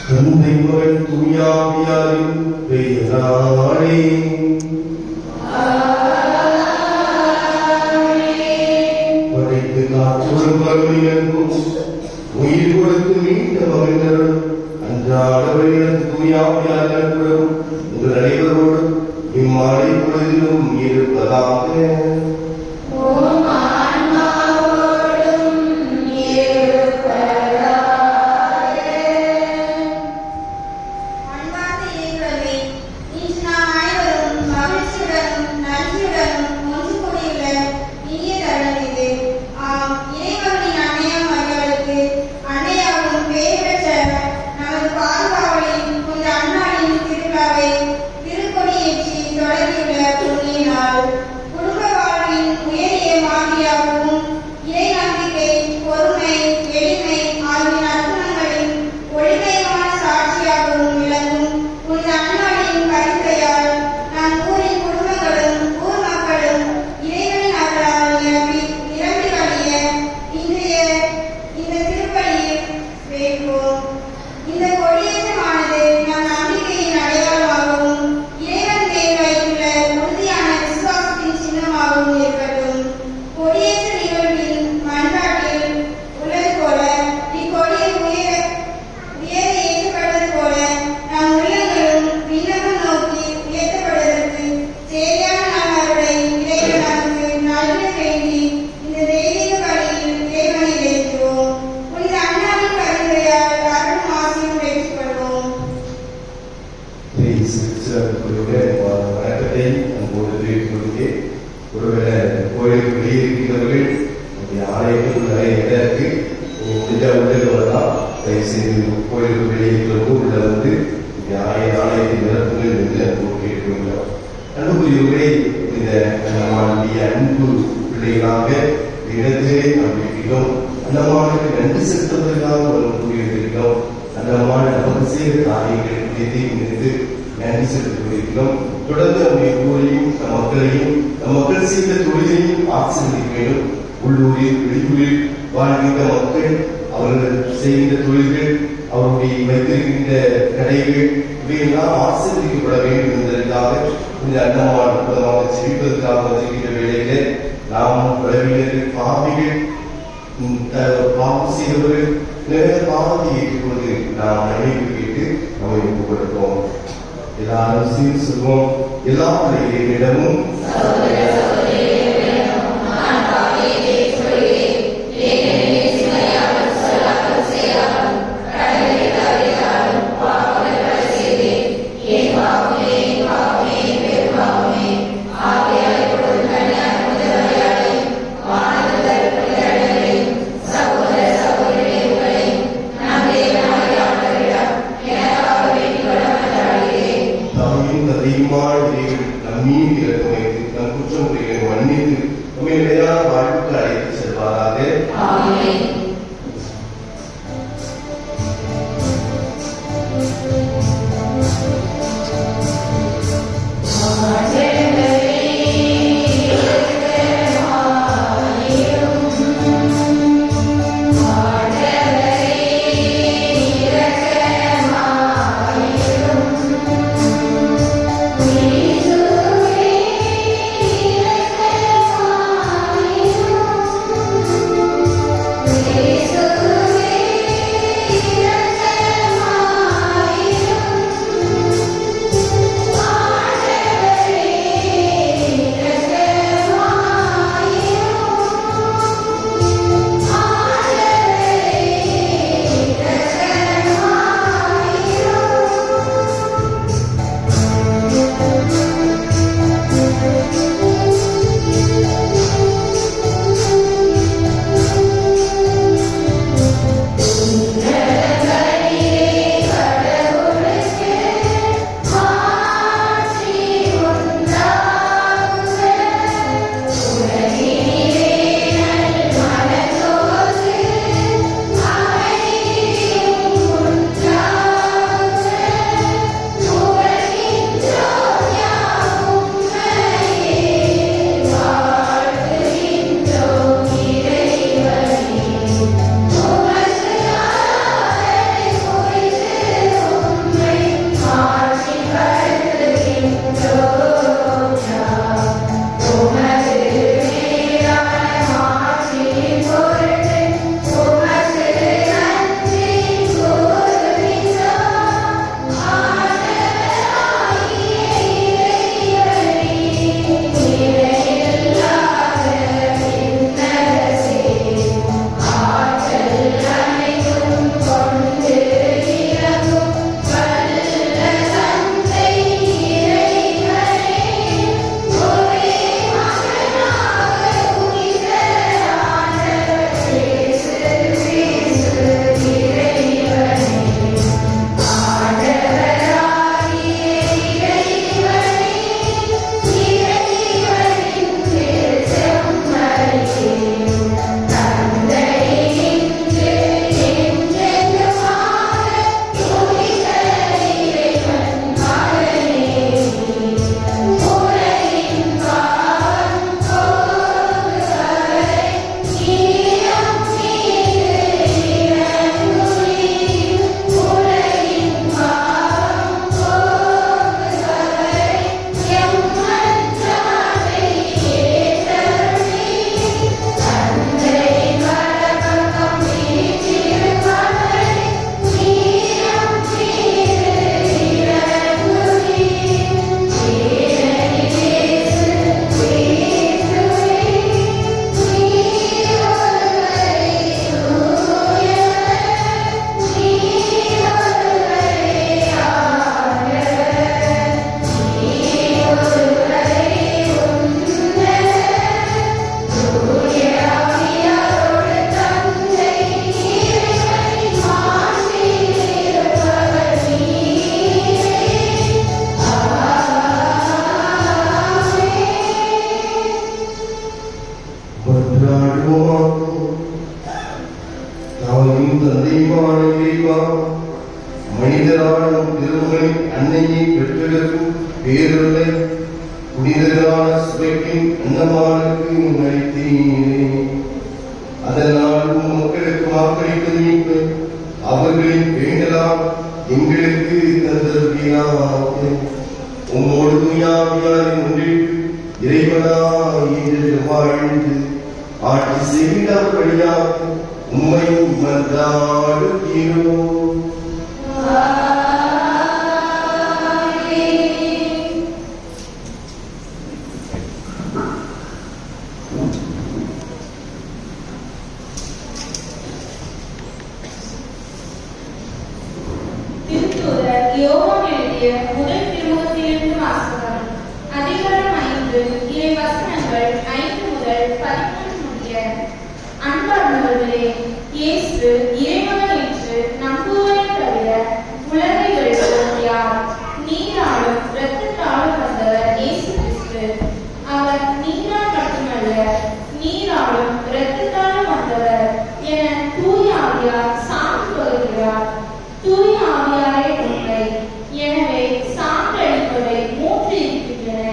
தந்தை மகன் தூயாவியாரின் பெயராலே படைத்து காற்றோடும் மறுமையன்பும் உயிர் கொடுத்து மீட்ட மகிழ்ந்தரும் அன்றாட வழியில் தூயாவியாரும் உங்கள் அனைவரோடும் இம்மாலை பொழுதிலும் இருப்பதாக. உள்ளூரில் வெளியூரில் வாழ்கின்ற மக்கள் அவர்கள் செய்கின்ற தொழில்கள் அவருடைய வைத்திருக்கின்ற கடைகள் இவையெல்லாம் ஆசீர்வதிக்கப்பட வேண்டும் என்பதற்காக இந்த அன்னமாக செவிப்பதற்காக வந்திருக்கின்ற வேளையிலே நாம் உறவினர்கள் பாவிகள் பாவம் செய்தவர்கள் நிறைய பாவத்தை ஏற்றுக்கொண்டு நாம் நினைவு கேட்டு நம்மை ஒப்புக்கொடுத்தோம். எல்லாரும் சீர் சொல்வோம். எல்லா இடமும் Yeah. மரியாளும் திருமகளின் அன்னையை பெற்றெடுக்கும் பேருள்ளை புனிதர்களான சுவைக்கின் அன்னமானுக்கு அளித்தீரே. அதனால் மக்களுக்கு வாக்களித்து மீட்பு அவர்களின் வேண்டலாம் எங்களுக்கு தந்தருளியாக. உம்மோடு தூயாவியாரின் ஒன்றிற்கு இறைவனாய் வாழ்ந்து ஆட்சி செய்தபடியாக உம்மை மன்றாடுகிறோம். யோவான் எழுதிய முதல் திருமுகத்திலிருந்து வாசகம். அதிகாரம் 5 இறை வசனங்கள் 5 முதல் 13 முடிய. அன்பார்ந்தவர்களே, இயேசு இறைமகன் என்று நம்புவதை தவிர உலகை வெல்பவர் யார்? நீராலும் இரத்தத்தாலும் வந்தவர் இயேசு கிறிஸ்து. அவர் நீரால் மட்டுமல்ல, நீராலும் இரத்தத்தாலும் வந்தவர் என தூய ஆவியார் சான்று பகர்கிறார். தூய ஆவியாரே உண்மை. எனவே சான்றளிப்பவை 3 இருக்கின்றன.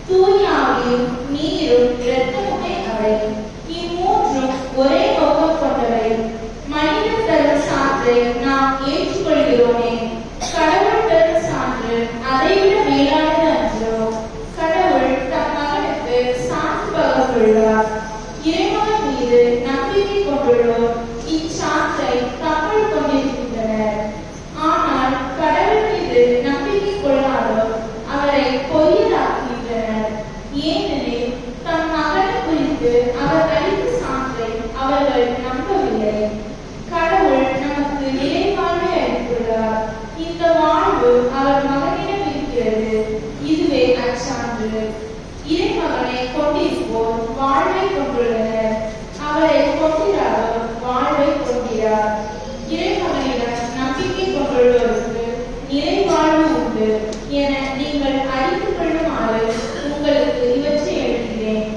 தூய ஆவியும் நீரும் இரத்தமுமே அவை. இம்மூன்றும் ஒரே நோக்கம் கொண்டவை. மனிதன் தரும் சான்றை நாம் ஏற்றுக்கொள்கிறோமே. கடவுள் தரும் சான்று அதைவிட மேலானது அன்றோ? கடவுள் தம் மகனுக்கு சான்று பகர்ந்துள்ளார். இறைமகன் மீது நம்பிக்கை கொண்டுள்ளோர் இச்சான்றை தம்முள் கொண்டிருக்கின்றனர். ஆனால் கடவுள் மீது நம்பிக்கை கொள்ளாதோர் அவரை பொய்யராக்குகின்றனர். ஏனெனில் தம் மகனை குறித்து அவர் அளித்த சான்றை அவர்கள் நம்பவில்லை. கடவுள் நமக்கு நிலை வாழ்வை அளித்துள்ளார். இந்த வாழ்வு அவர் மகனிடம் இருக்கிறது. இதுவே அச்சான்று. இறைமகனை கொண்டிருப்போர் வாழ்வை கொண்டுள்ளனர். அவரை கொண்டிராதோர் வாழ்வை கொண்டிரார். இறைமகனிடம் நம்பிக்கை கொண்டுள்ளோருக்கு நிறை வாழ்வு உண்டு என நீங்கள் அறிந்து கொள்ளுமாறு உங்களுக்கு இவற்றை எழுதுகிறேன்.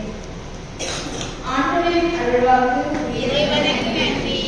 ஆண்டவரின் அருள்வாக்கு. இறைவனுக்கு நன்றி.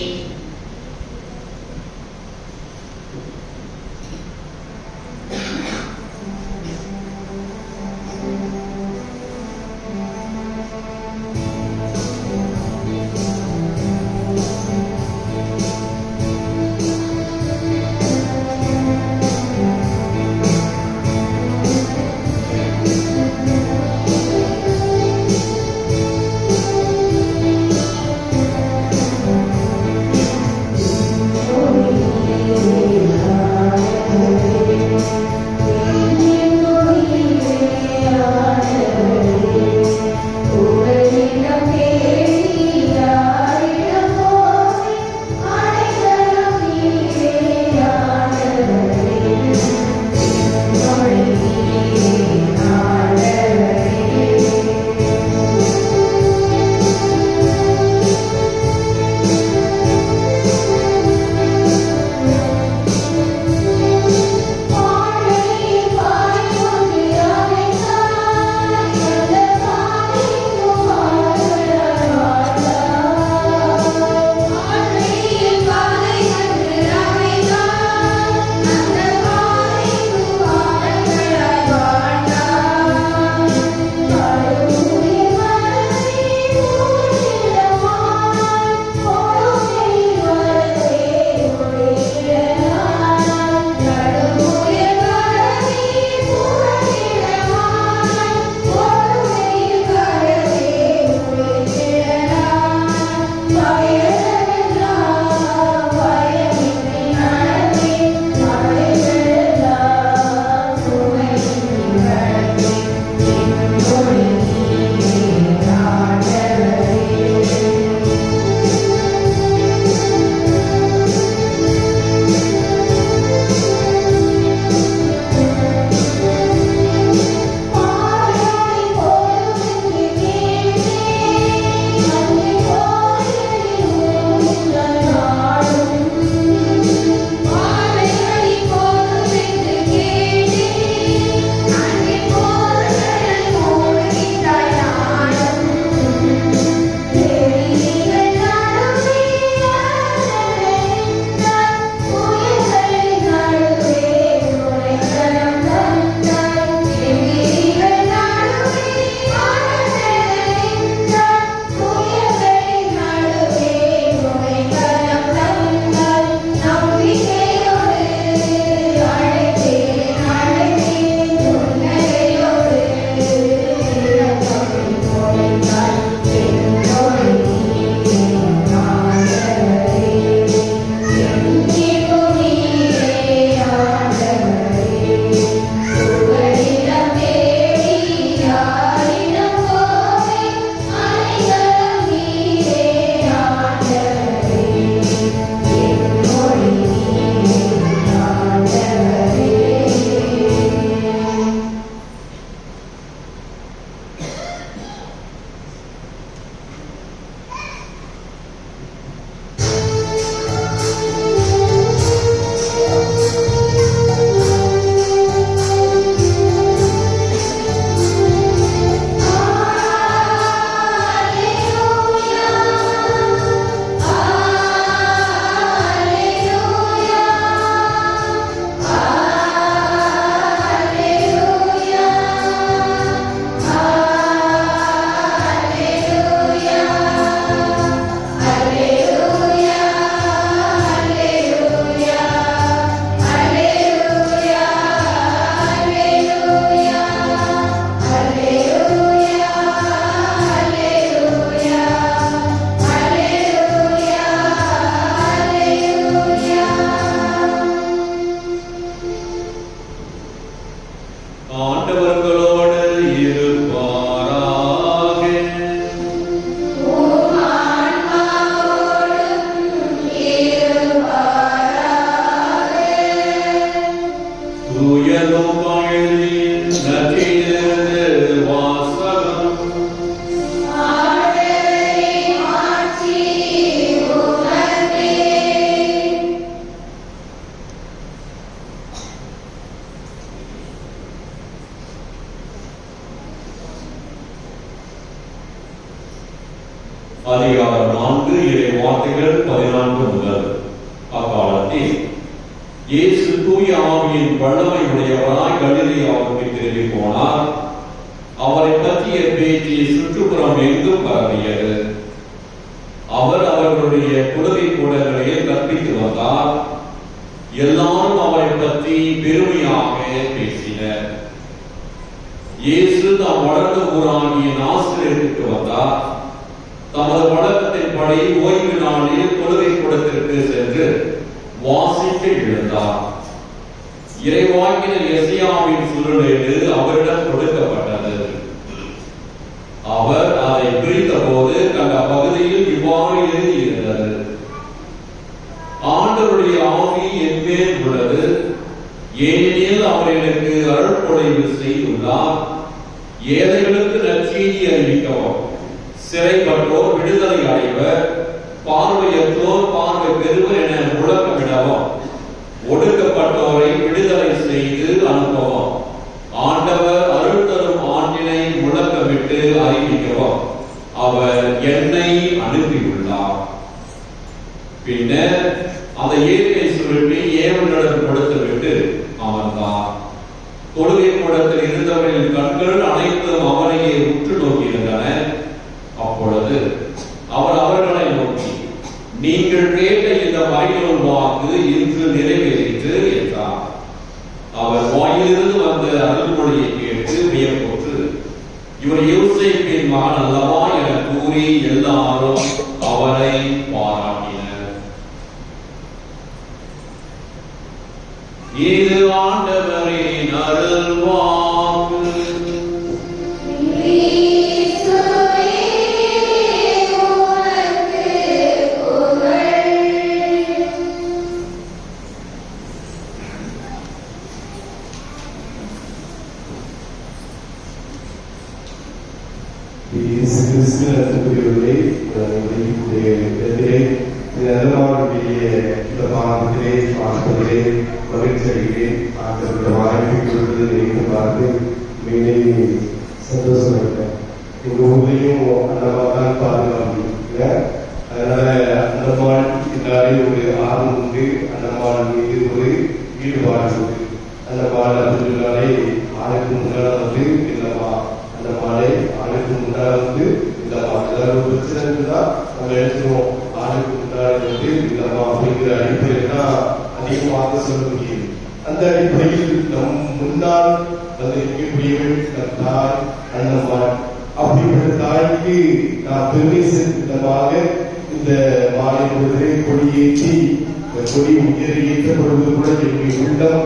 ஆண்டவர்களோடு இருப்பாராக. தூய லூக்கா எழுதிய நற்செய்தியிலிருந்து வாசகம். அதிகாரம் 4 இறை வார்த்தைகள் 14 முதல். அக்காலத்தில் இயேசு தூய ஆவியின் வல்லமை உடையவராய் கலிலேயாவுக்கு திரும்பி போனார். அவரை பற்றிய பேச்சு சுற்றுப்புறம் எங்கும் பரவியது. அவர் அவர்களுடைய குலவை கூடங்களில் கற்பித்து வந்தார். எல்லாரும் அவரை பற்றி பெருமையாக பேசினர். இயேசு தாம் வளர்ந்த ஊராகிய நாசரேத்துக்கு வந்தார். தமது வழக்கத்தின்படி ஓய்வு நாளில் தொழுகை கூடத்திற்கு சென்று வாசிக்க எழுந்தார். இறைவாக்கினர் எசையாவின் சுருளேடு அவரிடம் கொடுக்கப்பட்டது. அவர் அதை பிரித்த போது கண்ட பகுதியில் இவ்வாறு எழுதியிருந்தது: ஆண்டவருடைய ஆவி என் மேல் உள்ளது, ஏனெனில் அவர் எனக்கு அருள்பொழிவு செய்துள்ளார். ஏழைகளுக்கு நற்செய்தி அறிவிக்கவும், சிறைப்பட்டோர் விடுதலை அடைவர், பார்வையற்றோர் பார்வை பெறுவர் என முழக்கமிடவும், ஒடுக்கப்பட்டோரை விடுதலை செய்து அனுப்பவும், ஆண்டவர் அருள் தரும் ஆண்டினை முழக்கமிட்டு அறிவிக்கவும் அவர் என்னை அனுப்பியுள்ளார். பின்னர் அந்த ஏட்டை சுருட்டி ஏவலிடம் கொடுத்துவிட்டு அமர்ந்தார். தொழுகை கூடத்தில் இருந்தவர்களின் கண்கள் அனைத்தும் அவனையே உற்று நோக்கியிருந்தன. அப்பொழுது அவர் அவர்களை நோக்கி, நீங்கள் கேட்ட இந்த மறைநூல் வாக்கு இன்று நிறைவேறிற்று என்றார். அவர் வாயிலிருந்து வந்த அருள்மொழியை கேட்டு வியப்புற்று, இவர் யோசேப்பின் மகன் அல்லவா என கூறி எல்லாரும் அவரை பாராட்டினர். இது ஆண்டவரின் அருள்வாக்கு. அந்த அடிப்படையில் நம் முன்னால் அப்படிப்பட்ட தாய்க்கு நாம் பெருமை விதமாக இந்த மாலை பொழுதை கொடியேற்றி கொடி உயர் ஏற்றப்படுவது கூட என்னுடைய உள்ளம்,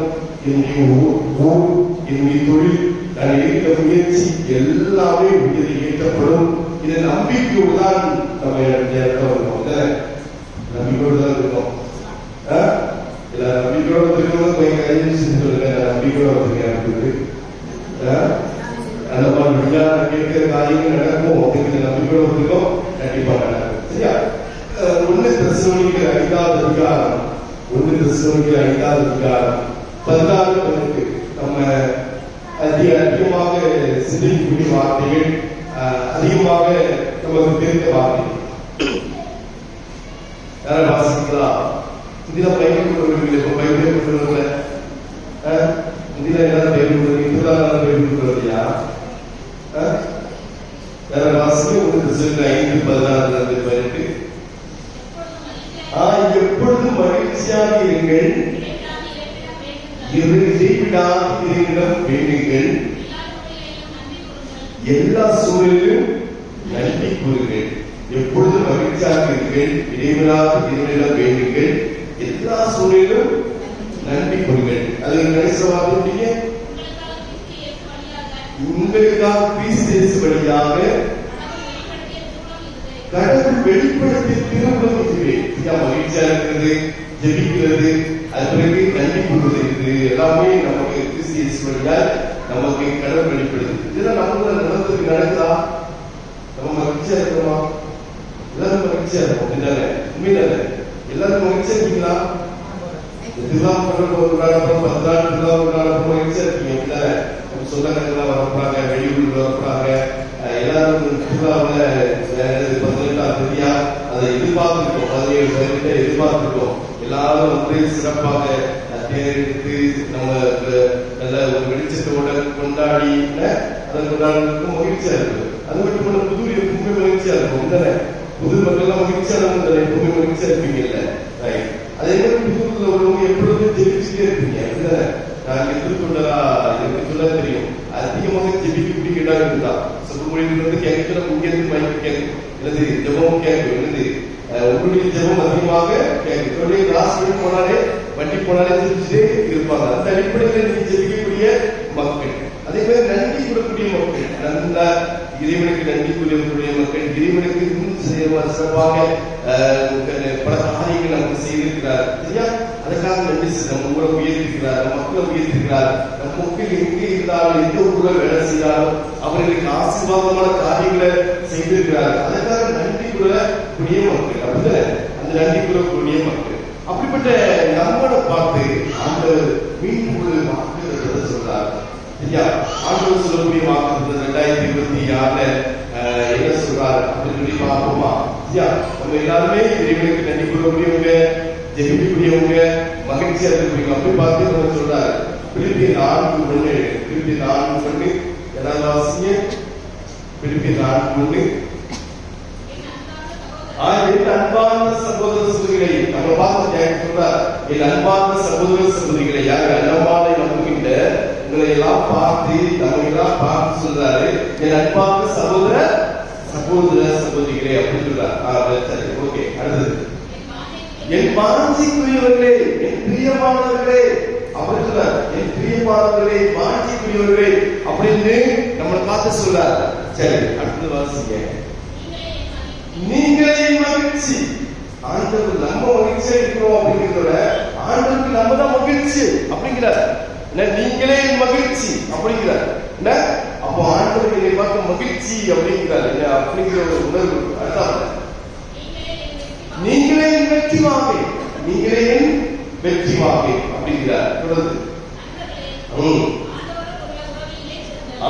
என்னுடைய ஊர், என்னுடைய தொழில், நான் எடுத்த முயற்சி எல்லாமே உயர் ஏற்றப்படும். இதை நம்பிக்கையோடு தான் நம்ம இருக்கோம். நம்பிக்கையோடு தான் இருக்கோம். நம்பிக்கையோட இருக்கணும். கொஞ்சம் கைது சொல்லுங்க. நம்பிக்கையோட வந்துருக்கேன். அந்த மாதிரி விஞ்ஞான கேட்கிற காரியங்கள் நடக்கும் அப்படிங்கிற நம்பிக்கையோட வந்துருக்கோம். கண்டிப்பா நடக்கும். சரியா? 1 தெசலோனிக்கர் 5வது அதிகாரம் 16 நம்ம அதிகமாக சிந்திக்கக்கூடிய வார்த்தைகள், அதிகமாக நமக்கு தெரிந்த வார்த்தைகள். யார வாசிக்கலாம்? இதில் பைபிள் கொண்டு இப்போ பைபிளே கொண்டு இதில் என்ன பைபிள் கொண்டு இப்பதான் பைபிள் கொண்டுயா? யார வாசிக்க 1 தெசலோனிக்கர் 5:16 எப்பொழுதும் மகிழ்ச்சியாக இருங்கள், இடைவிடாது இறைவனிடம் வேண்டுங்கள், எல்லா சூழலிலும் நன்றி கூறுங்கள். எப்பொழுதும் மகிழ்ச்சியாக இருங்கள், இடைவிடாது இறைவனிடம் வேண்டுங்கள், எல்லா சூழலிலும் நன்றி கூறுங்கள். அது கடைசி வார்த்தை உங்களுக்காக கிறிஸ்து வழியாக கடவுள் வெளிப்படுத்தி திருமணம் இதுவே மகிழ்ச்சியா இருக்கிறது, ஜெபிக்கிறது, அது பிறகு நன்றி கூறுவது, இது எல்லாமே நமக்கு கிறிஸ்து வழியால் நமக்கு கடவுள் வெளிப்படுது. இதெல்லாம் நம்ம நடந்ததுக்கு நடக்குதா? நம்ம மகிழ்ச்சியா இருக்கிறோமா? எல்லாரும் மகிழ்ச்சியா இருக்கும். என்னங்க உண்மையில எல்லாரும் மகிழ்ச்சியா இருக்கீங்களா? இதெல்லாம் ஒரு நாள் 10 நாள் ஒரு நாள் மகிழ்ச்சியா இருக்கீங்க. சொந்தக்காரங்களாம் வரப்போறாங்க, வெளியூர்ல வரப்போறாங்க, எல்லாரும் திருவிழாவில் 18ஆம் தேதியா அதை எதிர்பார்த்துருக்கோம், 17 எதிர்பார்த்துருக்கோம். எல்லாரும் வந்து சிறப்பாக தேர்ந்தெடுத்து நம்ம நல்ல ஒரு வெளிச்சத்தோட கொண்டாடி அதை கொண்டாடுறதுக்கும் மகிழ்ச்சியா இருக்கு. அது மட்டும் இல்ல புது எப்பவுமே மகிழ்ச்சியா இருக்கும். இல்ல புது மக்கள்லாம் மகிழ்ச்சியா இருக்கும், எப்பவுமே மகிழ்ச்சியா இருப்பீங்கல்ல. அதே மாதிரி புதுல உள்ளவங்க எப்பொழுதும் ஜெபிச்சுட்டே இருப்பீங்க. இல்ல நான் எதிர்கொண்டதா எனக்கு சொல்ல தெரியும். அதிகமாக ஜெபிக்க கேட்டா இருந்தா சொல்லுமொழிகள் வந்து கேட்கிற முக்கியத்துவம் வாய்ப்பு கேட்கும். எனது ஜெபம் கேட்கும், எனது உங்களுடைய ஜெபம் அதிகமாக கேட்கும். கிளாஸ் பண்ணி போனாலே வண்டி போனாலே ஜெபிச்சுட்டே இருப்பாங்க. அந்த அடிப்படையில் நீங்க ஜெபிக்கக்கூடிய மக்கள், அதே மாதிரி நன்றி கூறக்கூடிய மக்கள், நல்ல இறைவனுக்கு நன்றி கூறக்கூடிய மக்கள், இறைவனுக்கு சிறப்பாக பல காரியங்கள் நமக்கு செய்திருக்கிறார். சரியா? அதுக்காக நன்றி நம்ம ஊரை உயர்த்திருக்கிறார், மக்களை உயர்த்திருக்கிறார். நம்ம மக்கள் எங்கே இருந்தாலும் எந்த ஊரை வேலை செய்தாலும் அவர்களுக்கு ஆசீர்வாதமான காரியங்களை செய்திருக்கிறார். அதற்காக நன்றி கூறக்கூடிய மக்கள், அப்படிதான் அந்த நன்றி கூறக்கூடிய மக்கள். அப்படிப்பட்ட நம்மளை பார்த்து ஆண்டவர் மீண்டும் ஒரு வாக்கு சொல்றார். சரியா? ஆண்டவர் சொல்லக்கூடிய வாக்கு 2026 என்ன சொல்றாரு அப்படின்னு சொல்லி பார்ப்போமா? சரியா? நம்ம எல்லாருமே இறைவனுக்கு நன்றி கூறக்கூடியவங்க, ஜெபிக்கக்கூடியவங்க, மகிழ்ச்சியா இருக்கக்கூடிய அப்படி பார்த்து நம்ம சொல்றாரு. பிலிப்பியர் 4:1 பிலிப்பியர் 4:1 ஏதாவது வாசிங்க. பிலிப்பியர் 4:1 என் அன்பான சகோதர சகோதரிகளை நம்ம பார்த்து கேட்க சொல்றார். என் அன்பான சகோதர சகோதரிகளை, யார் அன்னமானை நம்புகின்ற உங்களை எல்லாம் பார்த்து நம்ம எல்லாம் பார்த்து சொல்றாரு. என் அன்பான சகோதர சகோதரிகளே அப்படின்னு சொல்றாரு. சரி, ஓகே. அடுத்தது என் வாஞ்சிக்குரியவர்களே, என் பிரியமானவர்களே அப்படின்னு சொல்றாரு. என் பிரியமானவர்களே, வாஞ்சிக்குரியவர்களே அப்படின்னு நம்மளை பார்த்து சொல்றாரு. சரி, அடுத்தது வாசிங்க. நீங்களே மகிழ்ச்சி. ஆண்டவர் நம்ம மகிழ்ச்சியா இருக்கிறோம் அப்படிங்கிறத ஆண்டவருக்கு நம்ம தான் மகிழ்ச்சி அப்படிங்கிறார். நீங்களே மகிழ்ச்சி அப்படிங்கிறார். அப்போ ஆண்டவர் என்னை பார்க்க மகிழ்ச்சி அப்படிங்கிறார். அப்படிங்கிற ஒரு உணர்வு. அடுத்த நீங்களே வெற்றி வாகை, நீங்களே வெற்றி வாகை அப்படிங்கிறார். தொடர்ந்து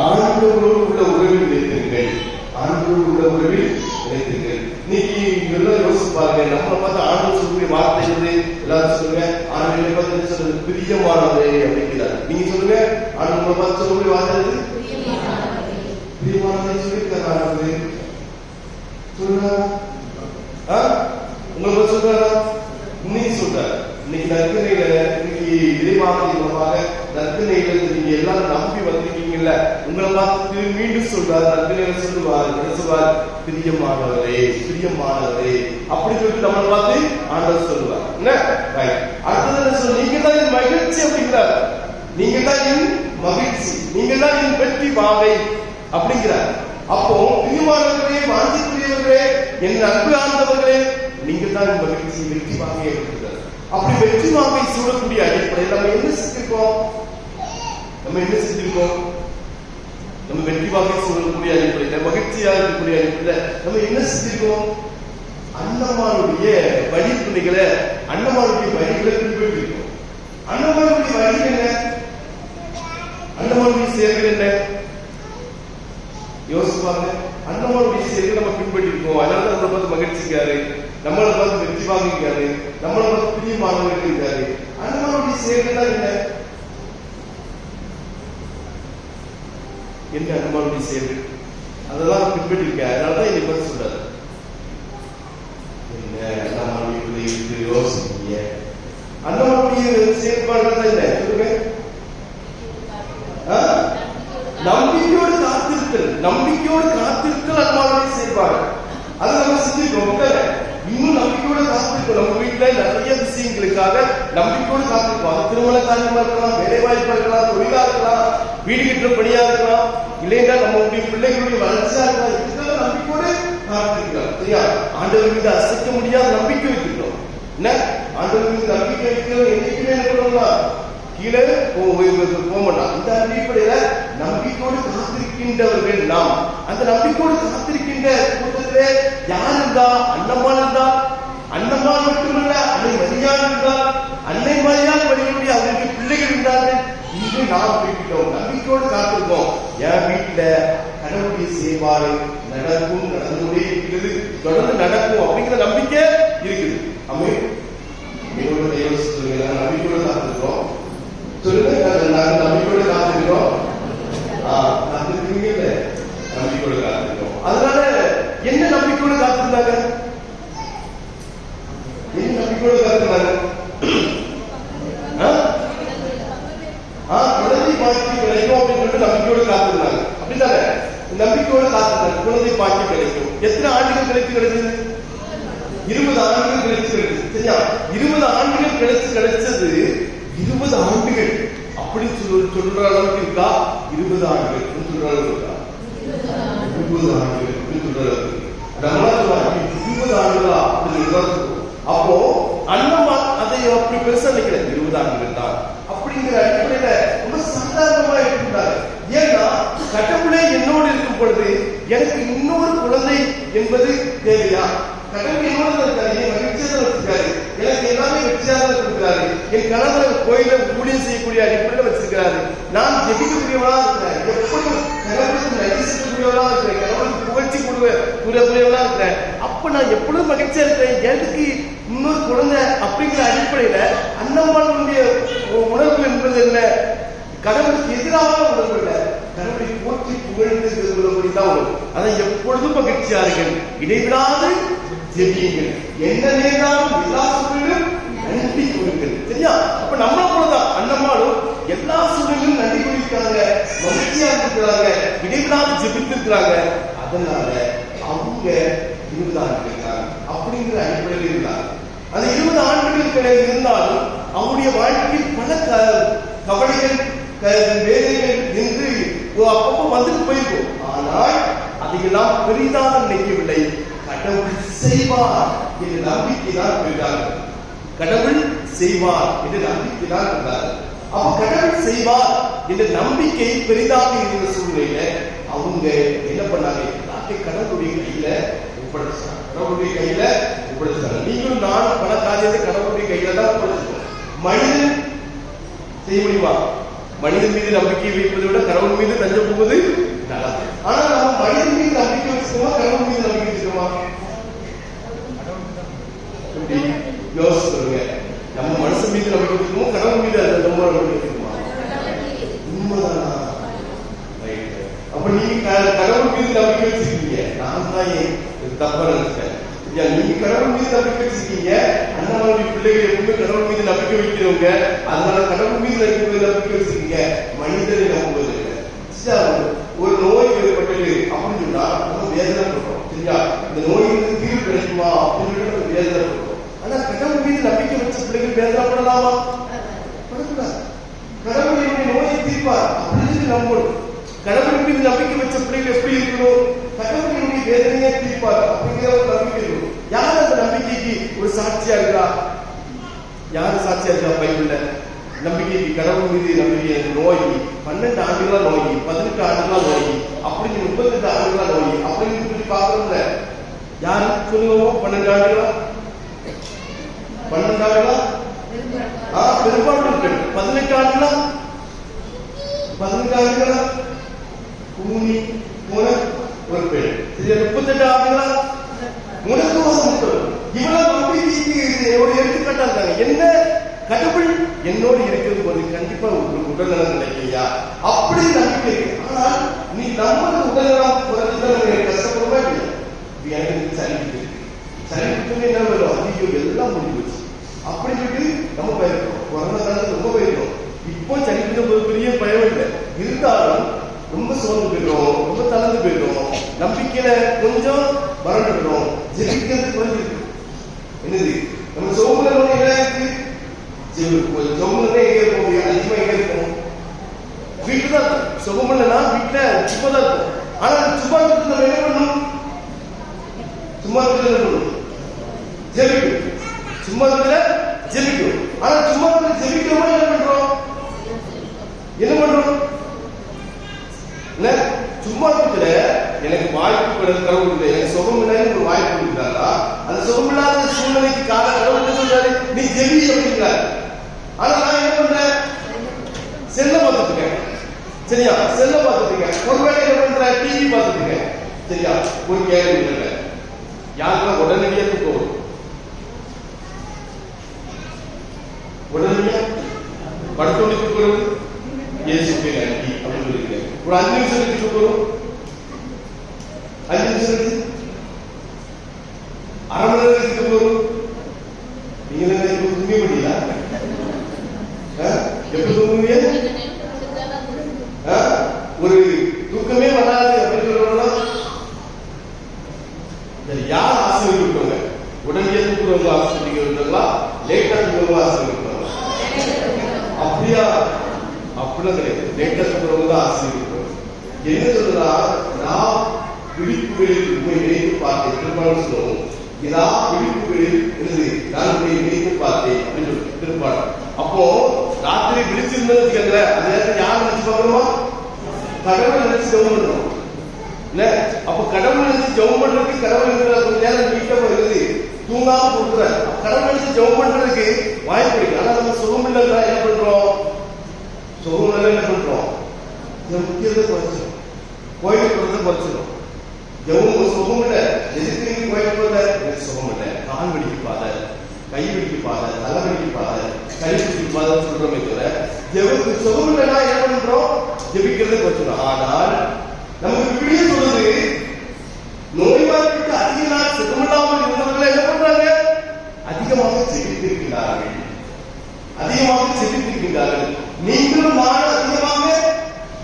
ஆண்டவரோடு உள்ள உறவில் நினைத்திருங்கள், ஆண்டவரோடு உள்ள உறவில் நினைத்திருங்கள். இன்னைக்கு எல்லாம் யோசிச்சு பாருங்க. நம்மளை பார்த்து ஆண்டவர் சொல்லக்கூடிய வார்த்தை வந்து எல்லாரும் சொல்லுங்க. ஆண்டவரை பார்த்து சொல்றது பிரியமானவரே அப்படிங்கிறார். நீங்க சொல்லுங்க, ஆண்டவரை பார்த்து சொல்லக்கூடிய வார்த்தை பிரியமானவரை சொல்லியிருக்காரு. சொல்லுங்க, உங்களை சொல்றாரா? இன்னைக்கு சொல்றாரு. இன்னைக்கு நற்கனையில, இன்னைக்கு இறைவானத்தின் மூலமாக நற்கனையில நீங்க எல்லாரும் நம்பி வந்திருக்கீங்கல்ல, உங்களை பார்த்து மீண்டும் சொல்றாரு. நற்கனையில சொல்லுவார், என்ன சொல்வார்? பிரியமானவரே, பிரியமானவரே அப்படி சொல்லிட்டு நம்மளை பார்த்து ஆண்டவர் சொல்லுவார். என்ன அடுத்தது சொல்ல, நீங்க தான் என் மகிழ்ச்சி அப்படிங்கிறார். நீங்க தான் என் மகிழ்ச்சி, நீங்க தான் என் வெற்றி வாகை அப்படிங்கிறார். அப்போ பிரியமானவர்களே, வாஞ்சிக்குரியவர்களே, என் அன்பு ஆண்டவர்களே, நீங்க தான் என் மகிழ்ச்சி, வெற்றி வாகை அப்படிங்கிறார். அப்படி வெற்றி வாகை சூழக்கூடிய அடிப்படையில் நம்ம என்ன செஞ்சிருக்கோம்? நம்ம என்ன செஞ்சிருக்கோம்? நம்ம வெற்றி வாகை சூழக்கூடிய அடிப்படையில், மகிழ்ச்சியா இருக்கக்கூடிய அடிப்படையில் நம்ம என்ன செஞ்சிருக்கோம்? அண்ணமாருடைய வழித்துணைகளை, அண்ணமாருடைய வழிகளை பின்பற்றிருக்கோம். அண்ணமாருடைய வழி என்ன? அண்ணமாருடைய செயல்கள் என்ன? யோசிப்பாங்க. அண்ணமாருடைய செயல்கள் நம்ம பின்பற்றிருக்கோம். அதனால நம்மளை பார்த்து மகிழ்ச்சிக்காரு, நம்மளை பார்த்து வெற்றி வாங்கிக்காரு, நம்மளை பார்த்து பிரியமானவர்கள் இருக்காரு. அண்ணமாருடைய செயல்கள் தான் என்ன? என்ன அண்ணமாருடைய செயல்கள்? அதெல்லாம் பின்பற்றிருக்க. அதனாலதான் என்னை பார்த்து சொல்றாரு. யோசிக்க அண்ணனுடைய செயல்பாடுகள் என்ன சொல்லுங்க? நம்பிக்கையோடு காத்திருத்தல், நம்பிக்கையோடு காத்திருத்தல் அண்ணனுடைய செயல்பாடு. அதை நம்ம செஞ்சிருக்கோம். இன்னும் நம்பிக்கையோடு காத்திருக்கோம். நம்ம வீட்டுல நிறைய விஷயங்களுக்காக நம்பிக்கையோடு காத்திருக்கோம். அது திருமண காரியமா இருக்கலாம், வேலை வாய்ப்பா இருக்கலாம், தொழிலா இருக்கலாம், வீடு கட்டுற பணியா இருக்கலாம், இல்லைன்னா நம்மளுடைய பிள்ளைகளுடைய வளர்ச்சியா இருக்கலாம். இதுக்கெல்லாம் நம்பிக்கையோடு காத்திருக்கிறோம். சரியா? ஆண்டவர் மீது அசைக்க முடியாத நம்பிக்கை வைக்கிறோம். என்ன ஆண்டவர் மீது நம்பிக்கை வைக்கிறோம். என்னைக்குமே என்ன பண்ணலாம், கீழே போக மாட்டான். இந்த அடிப்படையில நம்பிக்கையோடு காத்திருக்கின்றவர்கள் நாம். அந்த நம்பிக்கையோடு காத்திருக்கின்ற கூட்டத்திலே யார் இருந்தா? அன்னம்மாள் இருந்தா. அன்னம்மாள் மட்டுமல்ல, அன்னை மரியாள் இருந்தால், அன்னை மரியாள் வழியுடைய அவர்களுக்கு பிள்ளைகள் இருந்தார்கள். இன்று நாம் போய்விட்டோம், நம்பிக்கையோடு காத்திருக்கோம். என் வீட்டுல கடவுளுடைய செயல்பாடு நடக்கும், நடந்துகொண்டே இருக்கிறது, தொடர்ந்து நடக்கும் அப்படிங்கிற நம்பிக்கை இருக்குது. அம்மே சொல்லுங்க, நம்பிக்கையோடு காத்திருக்கோம். சொல்லுங்க, நாங்கள் நம்பிக்கையோடு காத்திருக்கோம். காத்திருக்கீங்க, நம்பிக்கையோடு காத்திருக்கோம். அதனால என்ன நம்பிக்கையோடு காத்திருந்தாங்க? என்ன நம்பிக்கையோடு காத்திருந்தாங்க? குழந்தை பாக்கி கிடைக்கும் அப்படின்னு சொல்லிட்டு நம்பிக்கையோடு காத்திருந்தாங்க. அப்படித்தானே? நம்பிக்கையோடு காத்திருந்தாங்க, குழந்தை பாக்கி கிடைக்கும். எத்தனை ஆண்டுகள் கிடைச்சது? 20 ஆண்டுகள் கிடைச்சது. சரியா? 20 ஆண்டுகள் கிடைச்சது. 20 ஆண்டுகள் அப்படி சொல்ற அளவுக்கு இருக்கா? 20 ஆண்டுகள் சொல்ற அளவுக்கு இருக்கா? 20 ஆண்டுகள் சொல்ற அளவுக்கு நம்மளா சொல்லுவாங்க 20 ஆண்டுகளா அப்படின்னு. அப்போ அண்ணம்மா அதை அப்படி பெருசா நினைக்கிறேன், 20 ஆண்டுகள் தான் அப்படிங்கிற அடிப்படையில ரொம்ப சாதாரணமா இருந்தாங்க. ஏன்னா கடவுளே என்னோடு இருக்கும் பொழுது எனக்கு இன்னொரு குழந்தை என்பது தேவையா? கடவுள் என்னோட இருக்காரு, மகிழ்ச்சியாக வச்சிருக்காரு, எனக்கு எல்லாமே வெற்றியாக கொடுக்கிறாரு, என் கணவர் கோயில ஊழியம் செய்யக்கூடிய அடிப்படையில் வச்சிருக்கிறாரு, நான் ஜெபிக்கக்கூடியவளா இருக்கிறேன், எப்பொழுதும் கடவுளுக்கு நன்றி செய்யக்கூடியவளா இருக்கிறேன், கடவுளுக்கு புகழ்ச்சி கூடியவளா இருக்கிறேன். அப்ப நான் எப்பொழுதும் மகிழ்ச்சியா இருக்கிறேன், எனக்கு இன்னொரு குழந்தை அப்படிங்கிற அடிப்படையில அண்ணம்மாளுடைய உணர்வு என்பது என்ன? கடவுளுக்கு எதிராக உணர்வு இல்லை, கடவுளை போற்றி புகழ்ந்து உள்ளபடிதான் உணர்வு. அதை எப்பொழுதும் மகிழ்ச்சியார்கள், இடைவிடாது ஜெபியுங்கள், என்ன நேரம் எல்லா சூழலும் நன்றி கூறுங்கள். சரியா? அப்ப நம்மள போலதான் அண்ணம்மாளும் எல்லா சூழலும் நன்றி கூறியிருக்காங்க, மகிழ்ச்சியா இருக்கிறாங்க, இடைவிடாது ஜெபித்திருக்கிறாங்க. அதனால அவங்க 20 ஆண்டுகள் இருக்காங்க அப்படிங்கிற அடிப்படையில் இருந்தாங்க. அந்த 20 ஆண்டுகள் இருந்தாலும் அவருடைய வாழ்க்கையில் பல கவலைகள் வேலைகள் என்று அப்பப்போ வந்துட்டு போயிருக்கும். ஆனால் அதையெல்லாம் பெரிதாக நினைக்கவில்லை. கடவுள் செய்வார் என்று நம்பிக்கை தான் இருந்தார்கள். கடவுள் செய்வார் என்று நம்பிக்கை தான் இருந்தார்கள். அப்ப கடவுள் செய்வார் என்ற நம்பிக்கை பெரிதாக இருந்த சூழ்நிலையில அவங்க என்ன பண்ணாங்க? கடவுளுடைய கையில ஒப்படைச்சாங்க. கடவுளுடைய கையில ஒப்படைச்சாங்க. நீங்களும் நானும் பல காரியத்தை கடவுளுடைய கையில தான் ஒப்படைச்சிருக்கோம். மனிதன் செய்ய முடியுமா? மனிதன் மீது நம்பிக்கை வைப்பதை விட கடவுள் மீது தஞ்சம் போவது நல்லது. ஆனா நம்ம மனிதன் மீது நம்பிக்கை வச்சுக்கோமா, கடவுள் மீது நம்பிக்கை வச்சுக்கோமா? யோசிச்சு நம்ம மனசு மீது நம்பிக்கை வச்சுக்கோமா, கடவுள் மீது நம்ம நம்பிக்கை வச்சுக்கோமா? உண்மைதானா? அப்ப நீங்க கடவுள் மீது நம்பிக்கை வச்சிருக்கீங்க, நான் தான் தப்பா நினைச்சேன். நீங்க கடவுள் மீது நம்பிக்கை வச்சிருக்கீங்க, அண்ணாமலை பிள்ளைகள் எப்பவுமே கடவுள் மீது நம்பிக்கை வைக்கிறவங்க, அதனால கடவுள் மீது நம்பிக்கை வச்சிருக்கீங்க, மனிதரை நம்புவது இல்லை. ஒரு நோய் ஏற்பட்டது அப்படின்னு சொன்னா நம்ம வேதனை பண்றோம். சரியா? இந்த நோய்க்கு தீர்வு கிடைக்குமா அப்படின்னு நம்ம வேதனை பண்றோம். ஆனா கடவுள் மீது நம்பிக்கை வச்ச பிள்ளைகள் வேதனைப்படலாமா? படக்கூடாது. கடவுள் என்னுடைய நோயை தீர்ப்பார் அப்படின்னு நம்பணும். கடவுள் மீது நம்பிக்கை வச்ச பிள்ளைகள் எப்படி இருக்கணும்? கடவுள் என்னுடைய வேதனையை தீர்ப்பார் அப்படிங்கிற ஒரு நம்பிக்கை இருக்கணும். யார் அந்த நம்பிக்கைக்கு ஒரு சாட்சியா இருக்கா? யாரு சாட்சியா இருக்கா? பைபிள்ல நம்பிக்கைக்கு, கடவுள் மீது நம்பிக்கை. நோய் 12 ஆண்டுகளா நோய், 18 ஆண்டுகளா நோய், அப்படின்னு 38 ஆண்டுகளா நோய் அப்படின்னு சொல்லி பாக்குறோம்ல. யாரு சொல்லுவோம்? 12 ஆண்டுகளா? 12 ஆண்டுகளா? பெரும்பாலும் 18 ஆண்டுகளா? 18 ஆண்டுகளா? கூனி போன ஒரு பெண். 38 ஆண்டுகளா? முடக்குவாசம். இவ்வளவு நம்பிக்கைக்கு ஒரு எடுத்துக்காட்டா இருக்காங்க. என்ன? கடவுள் என்னோடு இருக்கிறது போது கண்டிப்பா உங்களுக்கு உடல்நலம் கிடைக்கலையா அப்படி நம்பிக்கை இருக்கு. ஆனால் நீ நம்ம உடல்நலம் குறைஞ்சுதான் கஷ்டப்படுவா இல்லையா? எனக்கு சரிவிட்டு சரிவிட்டு என்ன வரும்? அதிகம் எல்லாம் முடிஞ்சு அப்படி சொல்லிட்டு நம்ம போயிருக்கோம். கொரோனா காலத்துல ரொம்ப போயிருக்கோம். இப்போ சரிவிட்டு ஒரு பெரிய பயம் இல்லை. இருந்தாலும் ரொம்ப சோர்ந்து போயிடும், ரொம்ப தளர்ந்து போயிடும், நம்பிக்கையில கொஞ்சம் வறண்டுடும், ஜெபிக்கிறது குறைஞ்சிருக்கு. என்னது நம்ம சோம்பல இருக்கு? சோம்பலே எங்க இருக்கும்? அதிகமா எங்க இருக்கும்? வீட்டுதான் சும்மா தான் இருக்கும். ஆனா சும்மா இருக்கிறது நம்ம என்ன பண்ணணும்? சும்மா இருக்கிறது என்ன பண்ணணும்? ஜெபிக்கணும். சும்மா இருக்கிற ஜெபிக்கணும். ஆனா சும்மா இருக்கிற ஜெபிக்கிறோம் என்ன பண்றோம்? என்ன பண்றோம்? சும்மா இருக்கிற எனக்கு வாய்ப்பு கடவுள் இல்லை, எனக்கு சுகம் இல்லைன்னு ஒரு வாய்ப்பு கொடுக்குறாரா? அந்த சுகம் இல்லாத சூழ்நிலைக்கு காரணம் கடவுள் என்ன சொல்றாரு? நீ ஜெபி அப்படிங்கிறாரு. ஆனா நான் என்ன பண்றேன்? செல்ல பார்த்துட்டு இருக்கேன். சரியா? செல்ல பார்த்துட்டு இருக்கேன். ஒருவேளை என்ன பண்றேன்? டிவி பார்த்துட்டு இருக்கேன். சரியா? ஒரு கேள்வி இல்லை, யாருக்கெல்லாம் உடனடியா தூக்கம் வரும்? உடனடியா படுத்தோடி தூக்கம் வருது. இயேசுவே நன்றி அப்படின்னு சொல்லிருக்கேன். ஒரு 5 நிமிஷத்துக்கு தூக்கம் வரும். 5 நிமிஷத்துக்கு, அரை மணி நேரத்துக்கு தூக்கம் வரும். நீங்க இப்ப தூங்க முடியல? எப்ப தூங்குவீங்க? ஒரு தூக்கமே வராது அப்படின்னு சொல்றோம்னா யார் ஆசீர்வதிக்கவங்க? உடனடியே தூக்குறவங்க ஆசீர்வதிக்கிறவங்களா, லேட்டா தூக்குறவங்க ஆசீர்வதிக்கிறவங்க? அப்படியா? அப்படிலாம் கிடையாது. லேட்டா தூக்குறவங்க தான் ஆசீர்வதிக்கிறவங்க. என்ன சொல்றா? நான் விழிப்புகளில் உண்மை நினைத்து பார்த்தேன். திருப்பாடல் சொல்லுவோம், இதா விழிப்புகளில் இருந்து நான் உண்மை நினைத்து பார்த்தேன் அப்படின்னு சொல்லி திருப்பாடல். அப்போ ராத்திரி விழிச்சிருந்தது கேட்கல, அந்த நேரத்தில் யார் நினைச்சு பார்க்கணுமா? கடவுள் நினைச்சு ஜெபம் பண்ணணும் இல்ல? அப்ப கடவுள் நினைச்சு ஜெபம் பண்றதுக்கு கடவுள் கொஞ்ச நேரம் வீட்டை இருக்குது தூங்காம கொடுக்குற கடவுள் நினைச்சு ஜெபம் பண்றதுக்கு வாய்ப்பு இருக்கு. ஆனா நம்ம சுகம் இல்லைன்னா என்ன பண்றோம்? சுகம் இல்லை என்ன பண்றோம்? முக்கியத்தை குறைச்சிடும், கோயிலுக்கு போறதை குறைச்சிடும். ஜெபம் சுகம் இல்லை, எதுக்கு நீங்க கோயிலுக்கு போறத? எனக்கு சுகம் இல்லை, கால் வெடிப்பாத, கை வெடிப்பாத, தலை வெடிப்பாத, கை வெடிப்பாத சொல்றோமே தவிர ஜெபத்துக்கு சுகம் இல்லைன்னா என்ன பண்றோம்? ஜெபிக்கிறதை குறைச்சிடும். ஆனால் நமக்கு இப்படியே சொல்றது, நோய்வாய்ப்பட்டு அதிக நாள் சுகமில்லாமல் இருந்தவர்கள் என்ன பண்றாங்க? அதிகமாக ஜெபித்திருக்கிறார்கள், அதிகமாக ஜெபித்திருக்கிறார்கள். நீங்களும் நானும் அதிகமாக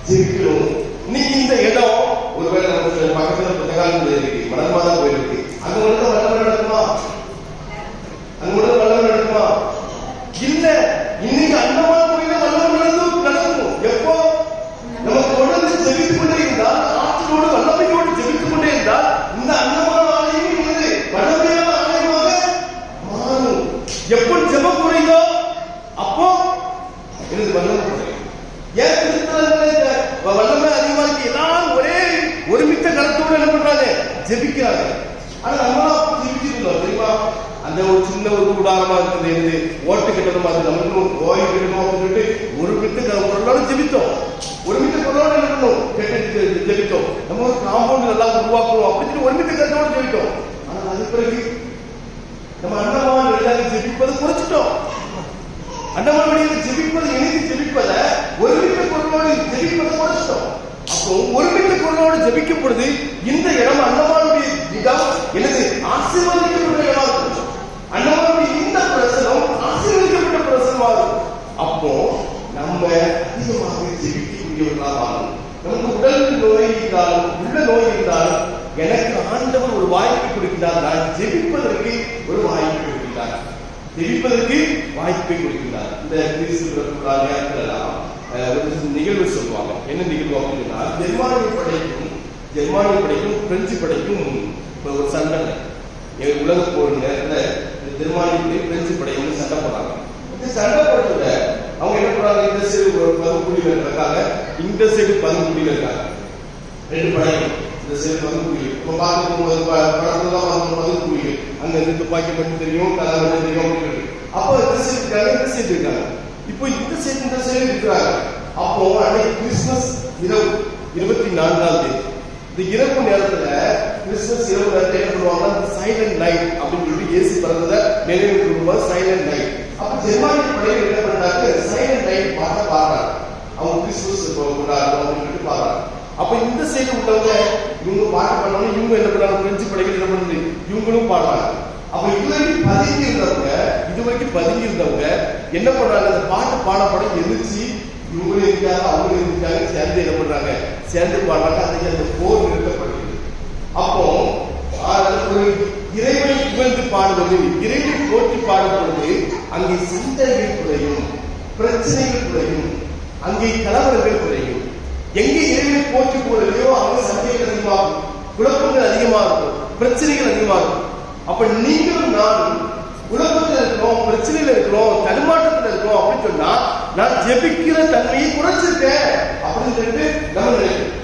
ஜெபிக்கிறோம். இன்னைக்கு இந்த இடம் ஒருவேளை நம்ம பக்கத்துல புத்தகாலம் இருக்கு, மணல்மாதா கோயில் இருக்கு, அங்க மட்டும் வல்லமை நடக்குமா? அங்க மட்டும் வல்லமை நடக்குமா? இல்ல. இன்னைக்கு அண்ணமா கோயில வல்லமை நடக்கும். எப்போ? நம்ம தொடர்ந்து ஜெபித்துக் கொண்டே இருந்தால், ஆற்றலோடு வல்லமையோடு ஜெபித்துக் கொண்டே இருந்தால், இந்த அன்னமான ஆலயம் வந்து வல்லமையான ஆலயமாக மாறும். எப்போ ஜெபம் குறைந்தோ அப்போ எனக்கு வல்லமை குறையும். ஏன் திருத்தலங்களை வல்லமை அதிகமா இருக்கு? எல்லாரும் ஒரே ஒருமித்த கருத்தோடு என்ன பண்றாங்க? ஜெபிக்கிறாங்க. ஆனா நம்மளாம் ஜெபிச்சிருந்தோம் தெரியுமா? அந்த ஒரு சின்ன ஒரு கூடாரமா இருக்கிறது, ஓட்டு கட்டணும், அது நம்மளுக்கு கோயில் கட்டணும் அப்படின்னு சொல்லிட்டு ஒருமித்த பொருளோட ஜெபித்தோம். ஒருமித்த பொருளோட என்ன பண்ணணும்? கெட்டு ஜெபித்தோம். நம்ம ஒரு காம்பவுண்ட் நல்லா உருவாக்கணும் அப்படின்னு ஒருமித்த கருத்தோட ஜெபித்தோம். ஆனா அது பிறகு நம்ம அண்ணமான் எல்லாரும் ஜெபிப்பதை குறைச்சிட்டோம். அண்ணமான் வழியில் ஜெபிப்பது, இணைந்து ஜெபிப்பதை, ஒருமித்த பொருளோடு ஜெபிப்பதை குறைச்சிட்டோம். அப்போ ஒருமித்த பொருளோடு ஜெபிக்கும் பொழுது இந்த இடம் அண்ணமானுடைய இடம் எனது ஆசீர்வதிக்கப்பட்ட இடமா இருக்கும். அண்ணமானுடைய இந்த பிரசனம் ஆசீர்வதிக்கப்பட்ட பிரசனமா இருக்கும். அப்போ நம்ம அதிகமாக ஜெபிக்கக்கூடியவர்களாக ஆகும். நமக்கு உடலுக்கு நோய் இருந்தாலும், உள்ள நோய் இருந்தாலும், எனக்கு ஆண்டவர் ஒரு வாய்ப்பு கொடுக்கிறார். நான் ஜெபிப்பதற்கு ஒரு வாய்ப்பு கொடுக்கிறார், ஜெபிப்பதற்கு வாய்ப்பை கொடுக்கிறார். இந்த கிறிஸ்துவ ஒரு நிகழ்வு சொல்லுவாங்க. என்ன நிகழ்வு அப்படின்னா, ஜெர்மானிய படைக்கும் பிரெஞ்சு படைக்கும் ஒரு சண்டை. உலக போர் நேரத்தில் ஜெர்மானிய படை பிரெஞ்சு படை வந்து சண்டை போடுறாங்க. இந்த சண்டை போடுறதுல அவங்க என்ன பண்றாங்க? இந்த சைடு பதுங்குடியில் இருக்காங்க, இந்த சைடு பதுங்குடியில் இருக்காங்க. ரெண்டு படையும் இந்த சைடு பதுங்குடியில். இப்போ பார்க்க போகும்போது படத்துலாம் பதுங்குடியில் அங்க இருந்து துப்பாக்கி மட்டும் தெரியும், கதை மட்டும் தெரியும் அப்படின்னு. அப்போ இந்த சைடு இருக்காங்க, இந்த சைடு இருக்காங்க. இப்போ இந்த சைடு இருக்கிறாங்க. அப்போ அன்னைக்கு கிறிஸ்துமஸ் இரவு 24ஆம் தேதி, இந்த இரவு நேரத்துல கிறிஸ்துமஸ் இரவு நேரத்தில் என்ன பண்ணுவாங்க? சைலண்ட் நைட் அப்படின்னு சொல்லி இயேசு பிறந்ததை நினைவு கூறும்போது சைலண்ட் நைட். அப்ப ஜெர்மானிய படைகள் என்ன பண்றாங்க? சைலண்ட் நைட் பாடுறாங்க. அவங்க கிறிஸ்துமஸ் கொண்டாடுறோம் அப்படின்னு சொல்லி பாடுறாங்க. அப்ப இந்த சைடு உள்ளவங்க இவங்க பாட்டு பண்ணாலும் இவங்க என்ன பண்றாங்க? பிரெஞ்சு படைகள் என்ன பண்ணுது? இவங்களும் பாடுறாங்க. அப்ப இதுவரைக்கும் பதுங்கி இருந்தவங்க என்ன பண்றாங்க? அந்த பாட்டு பாடப்பட எழுச்சி இவங்களும் இருக்காங்க, அவங்களும் இருக்காங்க, சேர்ந்து என்ன பண்றாங்க? சேர்ந்து பாடுறாங்க. அதுக்கு அந்த போர் நிறுத்தப்படுகிறது. அப்போ இறைவனை புகழ்ந்து பாடுவது, இறைவனை போற்றி பாடுவது, அங்கே சண்டைகள் குறையும், பிரச்சனைகள் குறையும், அங்கே கலவரங்கள் குறையும். எங்க இறைவனை போற்றி போடலையோ அங்க சண்டைகள் அதிகமாகும், குழப்பங்கள் அதிகமாகும், பிரச்சனைகள் அதிகமாகும். அப்ப நீங்களும் நானும் குழப்பத்தில் இருக்கிறோம், பிரச்சனையில இருக்கிறோம், தடுமாற்றத்தில் இருக்கிறோம் அப்படின்னு சொன்னா நான் ஜெபிக்கிற தன்மையை குறைச்சிருக்கேன் அப்படின்னு சொல்லிட்டு நம்ம நினைக்கிறோம்.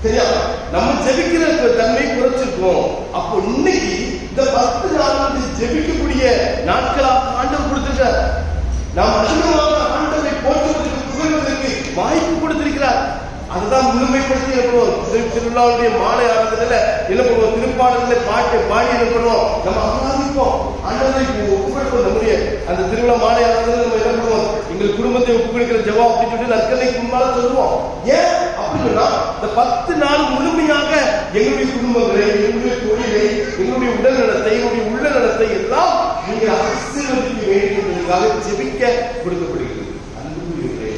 சரியா? நம்ம ஜெபிக்கிற தன்மையை குறைச்சிருக்கோம். அப்போ இன்னைக்கு இந்த 10 நாள் ஜெபிக்கக்கூடிய நாட்களாக ஆண்டவர் கொடுத்திருக்கிறார். நாம் அதிகமாக ஆண்டவரை போற்றுவதற்கு புகழ்வதற்கு வாய்ப்பு கொடுத்திருக்கிறார். அதுதான் முழுமைப்படுத்தி திருவிழாவுடைய மாலை ஆராதனையில என்ன பண்ணுவோம், திருப்பாடல்களை பாட்டு பாடி என்ன பண்ணுவோம், நம்ம ஆராதிப்போம், ஆண்டவரை ஒப்புக்கொடுப்போம். நம்முடைய அந்த திருவிழா மாலை ஆராதனை நம்ம என்ன பண்ணுவோம், எங்கள் குடும்பத்தை ஒப்புக்கொடுக்கிற ஜெபம் அப்படின்னு சொல்லி நற்கனைக்கு முன்னால சொல்லுவோம். ஏன் அப்படின்னா இந்த 10 நாள் முழுமையாக எங்களுடைய குடும்பங்களை, எங்களுடைய தொழிலை, எங்களுடைய உடல் நலத்தை, எங்களுடைய உள்ள நலத்தை எல்லாம் நீங்கள் ஆசீர்வதிக்க வேண்டும் என்பதற்காக ஜெபிக்க கொடுக்கப்படுகிறது. அன்புக்குரியவர்களே,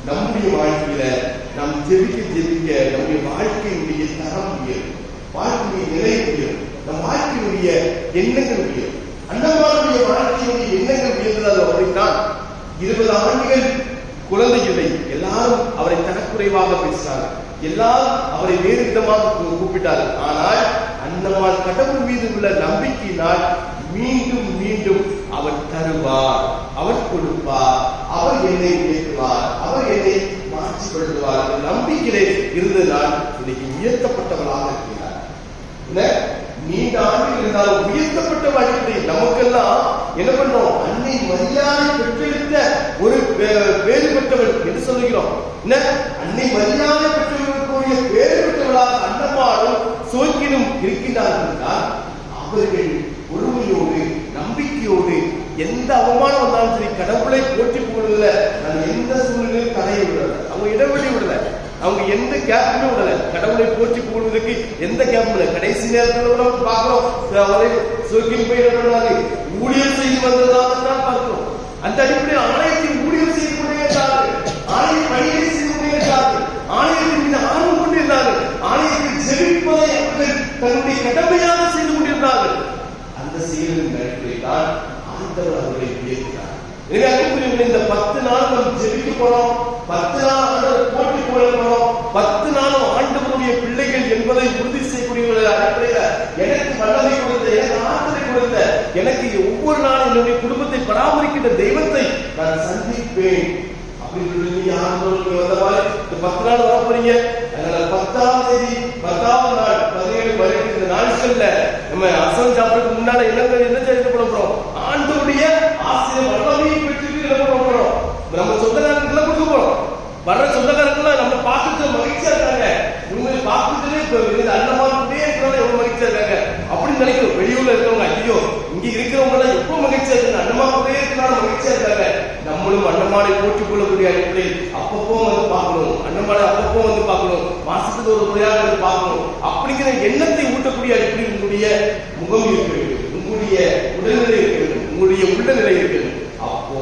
நம்முடைய வாழ்க்கையில நாம் ஜெபிக்க நம்முடைய வாழ்க்கையுடைய தரம் உயரும், வாழ்க்கையுடைய நிலை உயரும், நம் வாழ்க்கையுடைய எண்ணங்கள் உயரும். அண்ணமாருடைய வாழ்க்கையுடைய எண்ணங்கள் உயர்ந்தது. அப்படித்தான் 20 ஆண்டுகள் குழந்தை இல்லை, எல்லாரும் அவரை தனக்குறைவாக பேசினார்கள், எல்லாரும் அவரை வேறு விதமாக கூப்பிட்டார்கள். ஆனால் அண்ணமால் கடவுள் மீது உள்ள நம்பிக்கையினால் மீண்டும் மீண்டும் அவர் தருவார், அவர் கொடுப்பார், அவர் என்னை உயர்த்துவார், அவர் என்னை மாற்றிப்படுத்துவார் நம்பிக்கையிலே இருந்ததால் இன்னைக்கு உயர்த்தப்பட்டவர்களாக இருக்கிறார். நீண்ட ஆண்டுகள் இருந்தாலும் உயர்த்தப்பட்ட வாழ்க்கை நமக்கெல்லாம் என்ன பண்றோம், அன்னை மரியாதை பெற்றெடுத்த ஒரு வேறுபட்டவள் என்று சொல்லுகிறோம். அன்னை மரியாதை பெற்றவர்களுடைய வேறுபட்டவர்களாக அன்னமாடும் சோக்கிலும் இருக்கின்றார்கள். அவர்கள் பொறுமையோடு நம்பிக்கையோடு எந்த அவமானம் வந்தாலும் சரி கடவுளை போற்றி போடுவதில்ல. நான் எந்த சூழ்நிலையும் தடையை விடல, அவங்க இடைவெளி விடல, அவங்க எந்த கேப்புமே விடல. கடவுளை போற்றி போடுவதற்கு எந்த கேப்பும் இல்லை. கடைசி நேரத்தில் பார்க்கிறோம், அவரை சோக்கில் போய் ஊழியர் செய்து வந்ததாக தான் பார்க்கிறோம். அந்த அடிப்படையில் ஆலயத்தில் ஊழியர் செய்து கொண்டே இருந்தார்கள், ஆலய பணியை செய்து கொண்டே இருந்தார்கள், ஆலயத்தின் மீது ஆர்வம் கொண்டிருந்தார்கள், ஆலயத்தில் ஜெபிப்பதை அவர்கள் தன்னுடைய கடமையாக செய்து கொண்டிருந்தார்கள். அந்த செயலின் அடிப்படையில் தான் ஆண்டவர் அவர்களை உயர்த்தினார். எனவே அன்புக்குரியவர்களே, இந்த 10 நாள் நாம் ஜெபிக்க போறோம், 10 நாள் ஆண்டவர் போற்றி போட போறோம், 10 நாளும் ஆண்டவருடைய பிள்ளைகள் என்பதை உறுதி செய்யக்கூடிய அடிப்படையில் எனக்கு வல்லமை கொடுத்த, எனக்கு ஆற்றலை கொடுத்த, எனக்கு ஒவ்வொரு நாளும் என்னுடைய குடும்பத்தை பராமரிக்கின்ற தெய்வத்தை நான் சந்திப்பேன் அப்படின்னு சொல்லி ஆண்டவருக்கு வந்த மாதிரி இந்த 10 நாள் வர போறீங்க. அதனால 10ஆம் தேதி 10ஆவது நாள் 17 18 இந்த நாட்கள்ல நம்ம அசம் சாப்பிடறதுக்கு முன்னால என்ன செய்ய போறோம், ஆண்டவருடைய ஆசீர்வாத வல்லமையை பெற்றுட்டு என்ன பண்ண போறோம், நம்ம சொந்தக்காரங்களுக்குலாம் கொடுக்க போறோம். வர்ற சொந்தக்காரங்களாம் நம்ம பார்த்துட்டு மகிழ்ச்சியா இருக்காங்க, இவங்க பார்த்துட்டு அண்ணமாருக்குள்ளே இருக்கிறவங்க எவ்வளவு மகிழ்ச்சியா இருக்காங்க அப்படின்னு நினைக்கிறோம். வெளியூர்ல இருக்கிறவங்க ஐயோ இங்க இருக்கிறவங்க எல்லாம் எப்ப மகிழ்ச்சியா இருக்காங்க, அண்ணமாருக்குள்ளே இருக்கிறாங்க மகிழ்ச்சியா இருக்காங்க. நம்மளும் அண்ணமாரை போட்டுக் கொள்ளக்கூடிய அடிப்படையில் அப்பப்போ வந்து பார்க்கணும், அண்ணமாரை அப்பப்போ வந்து பார்க்கணும், மாசத்துக்கு ஒரு முறையாக வந்து பார்க்கணும் அப்படிங்கிற எண்ணத்தை ஊட்டக்கூடிய அடிப்படையில் உங்களுடைய முகம் இருக்க வேண்டும், உங்களுடைய உடல்நிலை இருக்க வேண்டும், உங்களுடைய உள்ள நிலை இருக்க வேண்டும். அப்போ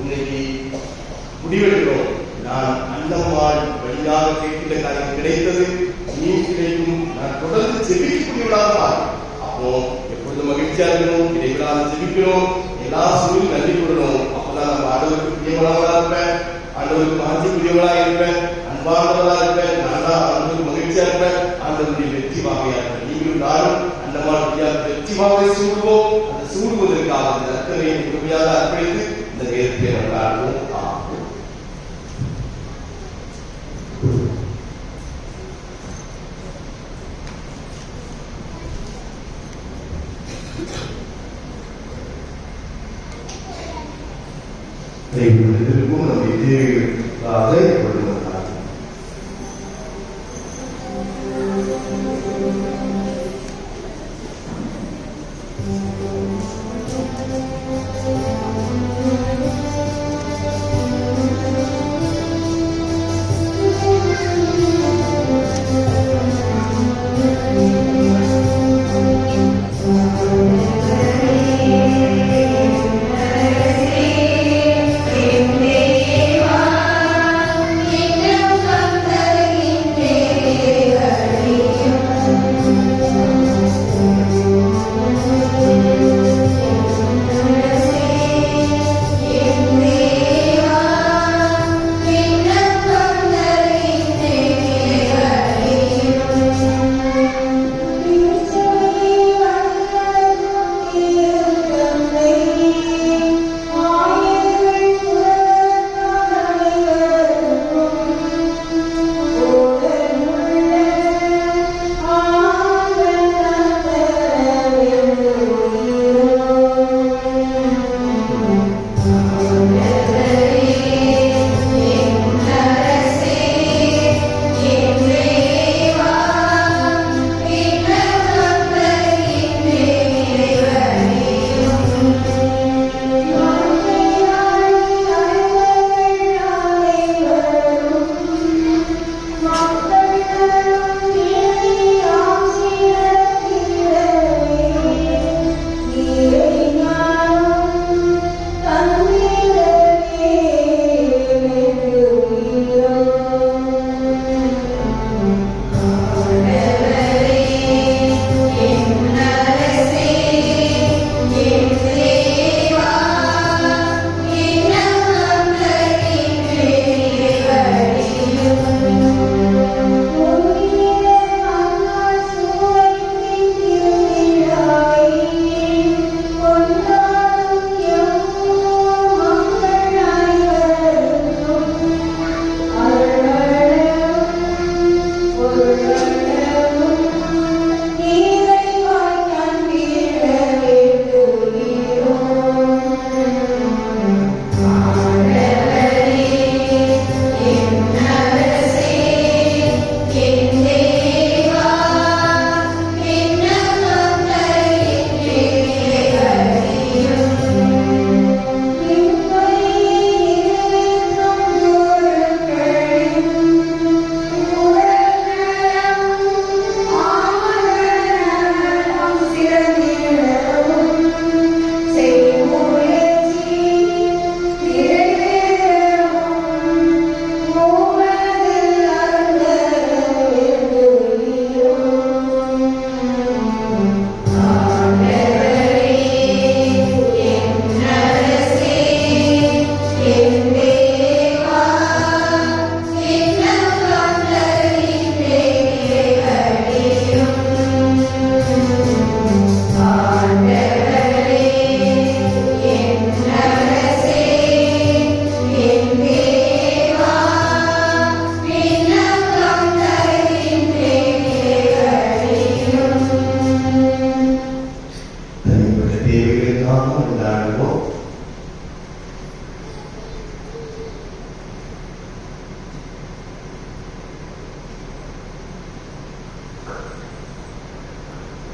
இன்னைக்கு முடிவெடுக்கிறோம், நான் அண்ணமாள் வழியாக கேட்கின்ற காரியம் கிடைத்தது, நீ கிடைக்கும், நான் தொடர்ந்து ஜெபிக்கக்கூடியவளாக மாறும். அப்போ எப்பொழுது மகிழ்ச்சியா இருக்கணும், இடைவிடாத ஜெபிக்கணும், எல்லா சூழலும் நன்றி கொள்ளணும். அப்பதான் நம்ம ஆண்டவருக்கு பிரியவளாக இருப்பேன், ஆண்டவருக்கு மாற்றிக்குரியவளாக இருப்பேன், அன்பானவளாக இருப்பேன், நான் தான் ஆண்டவருக்கு மகிழ்ச்சியா இருப்பேன், ஆண்டவருடைய வெற்றி வாகையா இருப்பேன். நீங்களும் நானும் அண்ணமாள் வெற்றி வாகை சூடுவோம். அந்த சூடுவதற்காக அந்த நற்கரையை முழுமையாக அர்ப்பணித்து இந்த நேரத்தை நல்லாடுவோம். திரும்பவும் நம்ம இதேவாக கொள்ளுங்கள். Amen.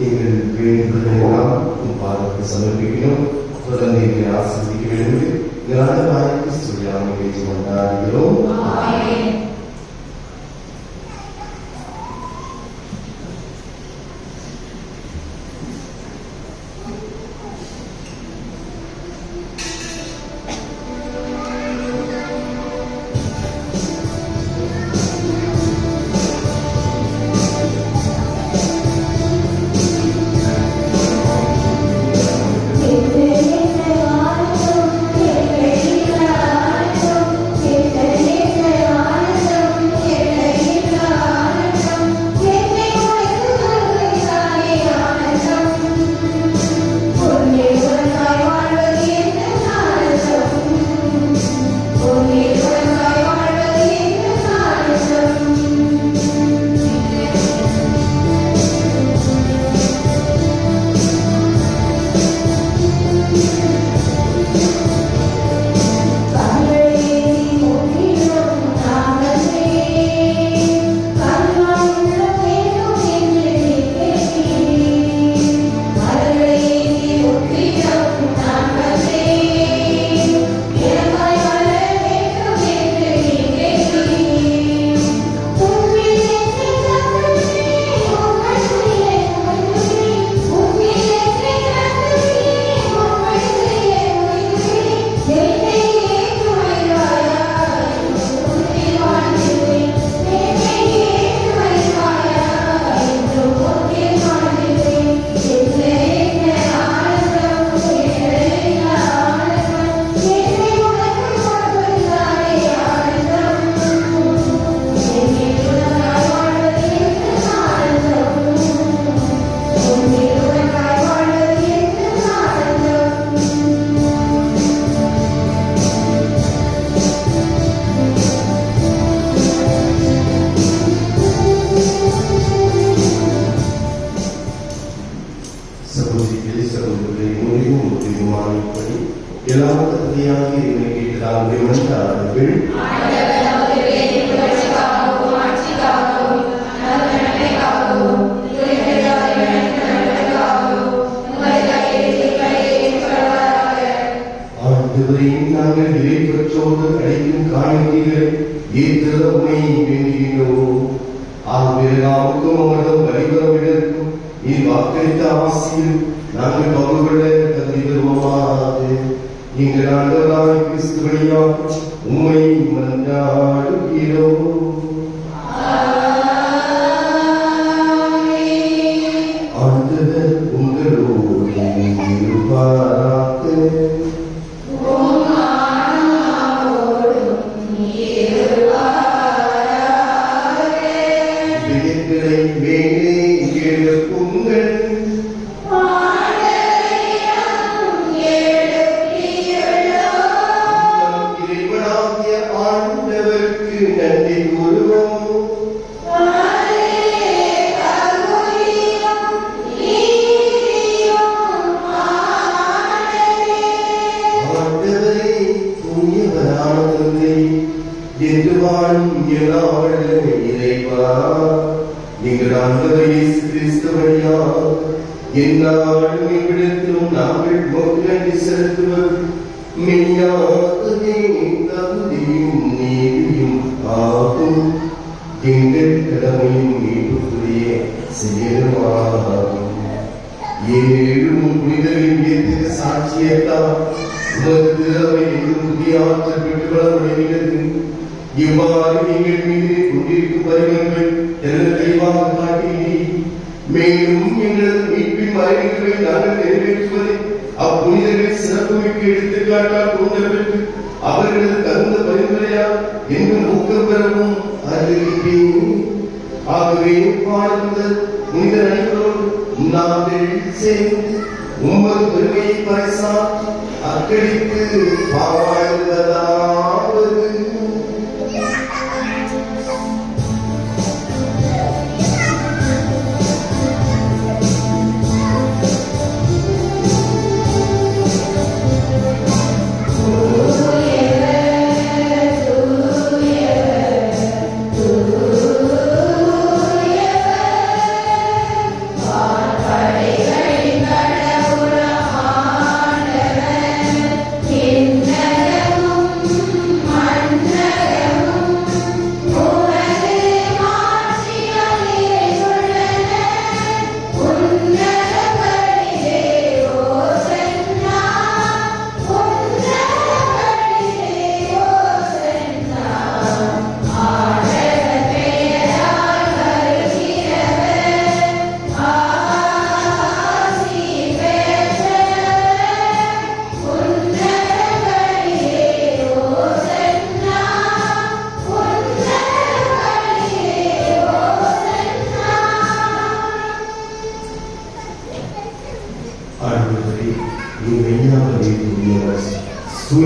எங்கள் வேண்டுதல்களை எல்லாம் உன் பாதத்தில் சமர்ப்பிக்கிறோம். தொடர்ந்து எங்களை ஆசீர்வதிக்க வேண்டும். எங்களால் கிறிஸ்துவின் பேச்சு கொண்டாடுகிறோம். Hallelujah.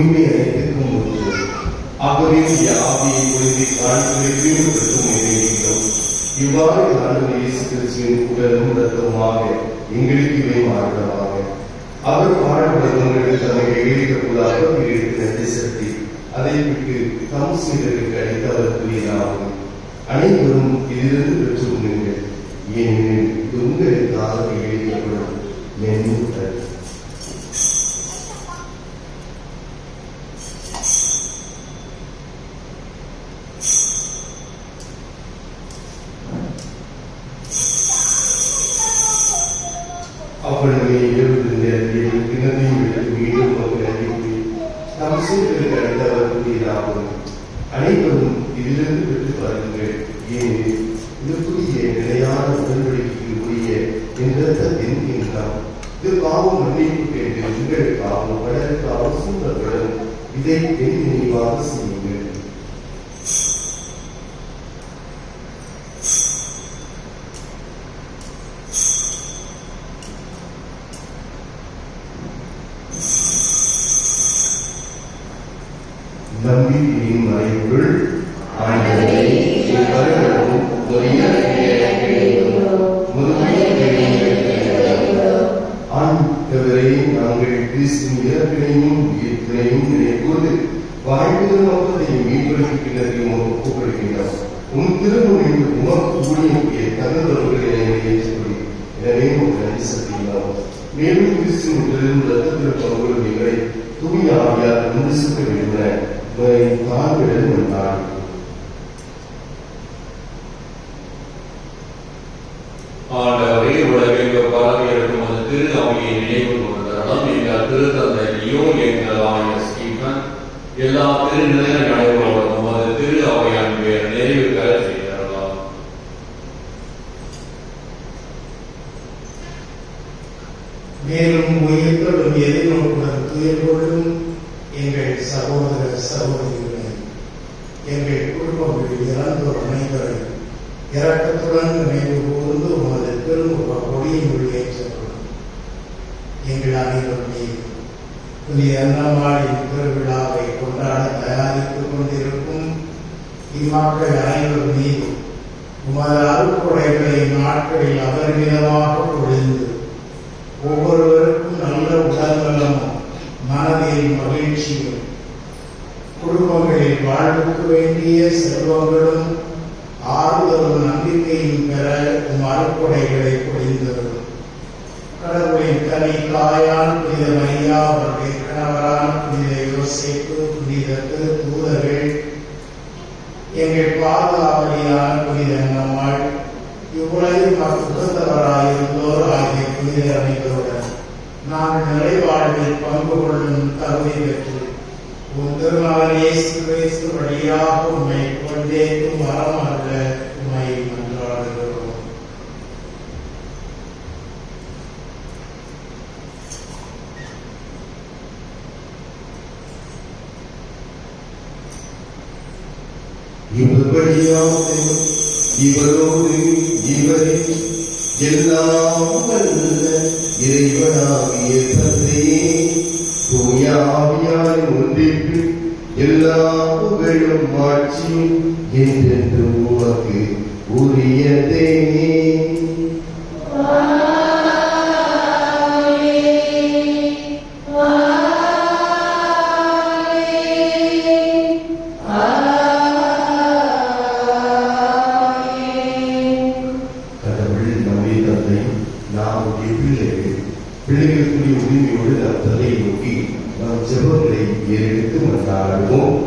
தூய்மை அனைத்துக்கும் ஒன்று. ஆகவே ஆவியை பொழுது ஆண்டுகளை தூய்மைப்படுத்தும் நினைக்கிறோம். இவ்வாறு ஆண்டவர் இயேசு கிறிஸ்துவின் உடலும் இரத்தமாக எங்களுக்கு இவை மாற்றமாக. அவர் பாடுபடுவங்களுக்கு தம்மை கையெழுத்தக்கூடாக நன்றி செலுத்தி அதை விட்டு தம் சீடர்களுக்கு அளித்து அவர் கூறினார்கள், அனைவரும் இதிலிருந்து பெற்று உண்ணுங்கள், ஏனெனில் இது உங்களுக்காக கையெழுத்தப்படும் என் உடல். அவர்களுடைய இரவு நேரத்தில் கிணத்தையும் எடுத்து மீண்டும் அவர்கள் அறிவித்து தம் சீடர்களுக்கு அளித்து அவர் கூறினார்கள், அனைவரும் இதிலிருந்து பெற்று பாருங்கள், ஏனெனில் இது புதிய நிலையான உடன்படிக்கைக்கு உரிய என் இரத்தத்தின் எண்ணம். இது பாவம் மன்னிப்பு கேட்டு உங்களுக்காகவும் பலருக்காகவும் சூழப்படும். இதை என் நினைவாக செய்யுங்கள். நம்பிக்கையின் மறைவுகள் ஆண்டவரே, வரங்களும் ஆண்டவரை நாங்கள் கிறிஸ்துவின் இறப்பினையும் உயிர்ப்பினையும் நினைப்போது வாழ்வு நோக்கத்தையும் மீட்பதற்கு பின்னரையும் ஒப்புக்கொடுக்கின்றோம். உன் திருமணம் உமக்கு ஊழியக்கூடிய தகவல்களை ஏற்றுக்கொள்ளி எனவே நன்றி செலுத்துகிறோம். மேலும் கிறிஸ்துவின் உடலிலும் இரத்தத்தில் பங்குள்ள எங்களை தூய ஆவியார் ஒன்று சுற்ற வேண்டும் கால்விடல் வந்தார். ஆண்டவரே, உலகெங்கு பரவி இருக்கும் அது திரு அவையை நினைவு கொண்டாலும் எங்கள் திருத்தந்தை லியோ, எங்கள் ஆயர் ஸ்டீபன், எல்லா திருநிலைய நடைபெறுவதும் அது திரு அவையான் பேர் நிறைவு பெற செய்தார்களாம். மேலும் உயிர்த்தலும் எதிர்நோக்குடன் துயர் கொள்ளும் எங்கள் சகோதர சகோதரிகளை, எங்கள் குடும்பங்களில் இறந்தோர் அனைவரையும் இரக்கத்துடன் நினைவு கூர்ந்து உமது திருமுக ஒளியினுள் ஏற்றப்படும். எங்கள் அனைவருடைய புதிய அன்னமாளின் திருவிழாவை கொண்டாட தயாரித்துக் கொண்டிருக்கும் இம்மக்கள் அனைவர் மீது உமது அருட்கொடைகளை நாட்களில் அபரிமிதமாக பொழிந்து ஒவ்வொருவருக்கும் நல்ல உடல்நலமும் மனதில் மகிழ்ச்சியும் குடும்பங்களில் வாழ்வுக்கு வேண்டிய செல்வங்களும் ஆறுதலும் நம்பிக்கையும் பெற உம் அருட்கொடைகளை பொழிந்தவரும். கடவுளின் கனி தாயான புனித மரியா, அவருடைய கணவரான புனித யோசேப்பு, புனித தூதர்கள், எங்கள் பாதுகாவலியான புனித அன்னம்மாள், இவ்வுலகில் உகந்தவராயிருந்தோர் ஆகிய புனித அனைவருடன் நாங்கள் நிறைவாழ்வில் பங்கு கொள்ளும் தகுதி பெற்று உம் திருமகன் இயேசு கிறிஸ்து வழியாக உம்மை கொண்டேற்றும் வரம் அல்ல உம்மை மன்றாடுகிறோம். இவர் வழியாக இவரோடு இவரில் எல்லாம் வல்ல இறைவனாகிய தந்தையே, தூய ஆவியாரின் ஒன்றிற்கு எல்லா புகழும் ஆட்சியும் என்றென்றும் உமக்கு உரியதே. பிள்ளைகளுக்குரிய உரிமையோடு நம் தலையை நோக்கி நாம் ஜெபங்களை ஏறெடுத்து மன்றாடுவோம்.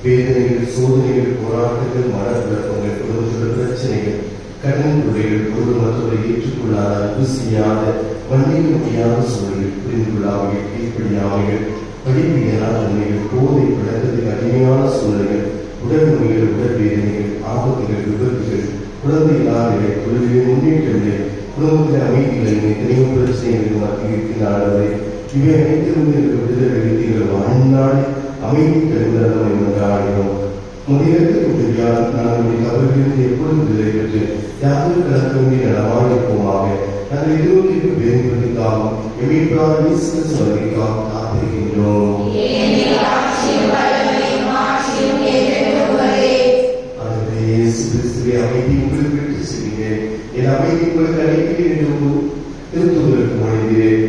வேதனைகள், சோதனைகள், போராட்டங்கள், மனக்குழப்பங்கள், குடும்பத்தில் பிரச்சனைகள், கடன் தொழில்கள், ஒரு மற்றவரை ஏற்றுக்கொள்ளாத அன்பு செய்யாத மன்னிக்க முடியாத சூழலில் புரிந்து கொள்ளாமைகள், கீழ்ப்படியாமைகள், படிப்பியலான நன்மைகள், போதை பழக்கத்துக்கு அடிமையான சூழல்கள், உடல் நோய்கள், உடல் வேதனைகள், ஆபத்துகள், விபத்துகள், குழந்தை இல்லாத தொழிலில் முன்னேற்றங்களை, குடும்பத்தில் அமைதிகளை, எத்தனையோ பிரச்சனைகள் மத்தியில் இருக்கின்றன. இவை அனைத்திலிருந்து விடுதலை வைத்தீர்கள் வாழ்நாள் அமைதி கருந்தரம் என்றாடினோம். முதலிடத்தில் உதவியால் நாங்களுடைய தவறுகளிலிருந்து எப்பொழுது விடுதலை பெற்று யாரும் கலக்க வேண்டிய நலமாயிருப்போமாக. நாங்கள் எதிர்நோக்கிற்கு வேண்டுவதற்காகவும் எமீட்பாக வருகைக்காக காத்திருக்கின்றோம். அமைதி உங்களுக்கு விட்டு செய்கிறேன். என் அமைதி உங்களுக்கு அளிக்கிறேன் என்று திருத்துவதற்கு மொழிகிறேன்.